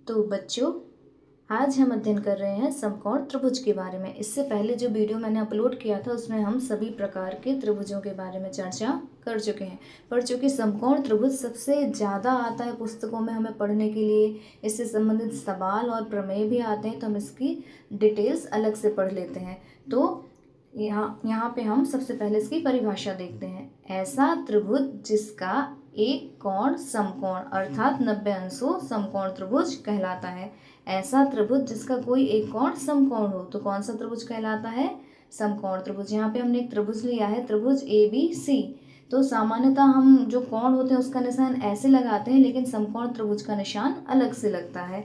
तो बच्चों, आज हम अध्ययन कर रहे हैं समकोण त्रिभुज के बारे में। इससे पहले जो वीडियो मैंने अपलोड किया था उसमें हम सभी प्रकार के त्रिभुजों के बारे में चर्चा कर चुके हैं। पर चूँकि समकोण त्रिभुज सबसे ज़्यादा आता है पुस्तकों में हमें पढ़ने के लिए, इससे संबंधित सवाल और प्रमेय भी आते हैं, तो हम इसकी डिटेल्स अलग से पढ़ लेते हैं। तो यहाँ पे हम सबसे पहले इसकी परिभाषा देखते हैं। ऐसा त्रिभुज जिसका एक कोण समकोण अर्थात 90 अंशों समकोण त्रिभुज कहलाता है। ऐसा त्रिभुज जिसका कोई एक कोण समकोण हो तो कौन सा त्रिभुज कहलाता है? समकोण त्रिभुज। यहाँ पे हमने एक त्रिभुज लिया है, त्रिभुज ABC। तो सामान्यतः हम जो कोण होते हैं उसका निशान ऐसे लगाते हैं, लेकिन समकोण त्रिभुज का निशान अलग से लगता है।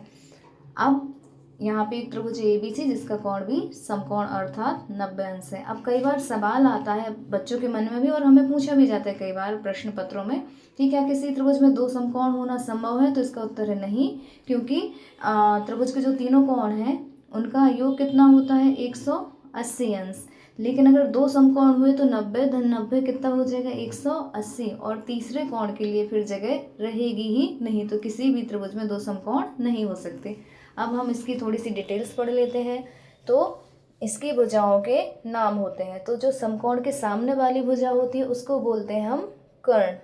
अब यहाँ पे एक त्रिभुज ABC जिसका कोण भी समकोण अर्थात 90 अंश है। अब कई बार सवाल आता है बच्चों के मन में भी और हमें पूछा भी जाता है कई बार प्रश्न पत्रों में कि क्या किसी त्रिभुज में दो समकोण होना संभव है? तो इसका उत्तर है नहीं, क्योंकि त्रिभुज के जो तीनों कोण हैं उनका योग कितना होता है? 180 अंश। लेकिन अगर दो समकोण हुए तो 90 धन 90 कितना हो जाएगा? 180। और तीसरे कोण के लिए फिर जगह रहेगी ही नहीं, तो किसी भी त्रिभुज में दो समकोण नहीं हो सकते। अब हम इसकी थोड़ी सी डिटेल्स पढ़ लेते हैं। तो इसकी भुजाओं के नाम होते हैं। तो जो समकोण के सामने वाली भुजा होती है उसको बोलते हैं हम कर्ण।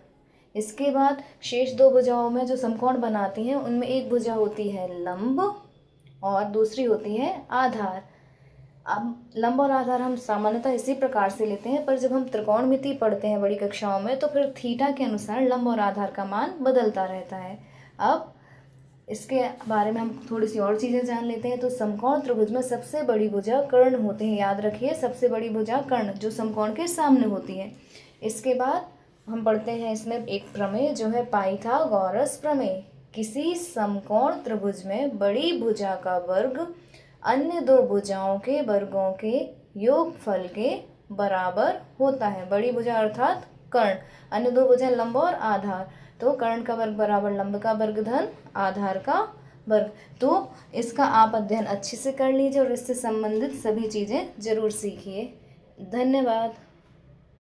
इसके बाद शेष दो भुजाओं में जो समकोण बनाती हैं उनमें एक भुजा होती है लंब और दूसरी होती है आधार। अब लंब और आधार हम सामान्यतः इसी प्रकार से लेते हैं, पर जब हम त्रिकोणमिति पढ़ते हैं बड़ी कक्षाओं में तो फिर थीटा के अनुसार लंब और आधार का मान बदलता रहता है। अब इसके बारे में हम थोड़ी सी और चीज़ें जान लेते हैं। तो समकोण त्रिभुज में सबसे बड़ी भुजा कर्ण होते हैं, याद रखिए, सबसे बड़ी भुजा कर्ण जो समकोण के सामने होती है। इसके बाद हम पढ़ते हैं इसमें एक प्रमेय जो है पाइथागोरस प्रमेय। किसी समकोण त्रिभुज में बड़ी भुजा का वर्ग अन्य दो भुजाओं के वर्गों के योगफल के बराबर होता है। बड़ी भुजा अर्थात कर्ण, अन्य दो भुजा लंब और आधार। तो कर्ण का वर्ग बराबर लंब का वर्ग धन आधार का वर्ग। तो इसका आप अध्ययन अच्छे से कर लीजिए और इससे संबंधित सभी चीज़ें जरूर सीखिए। धन्यवाद।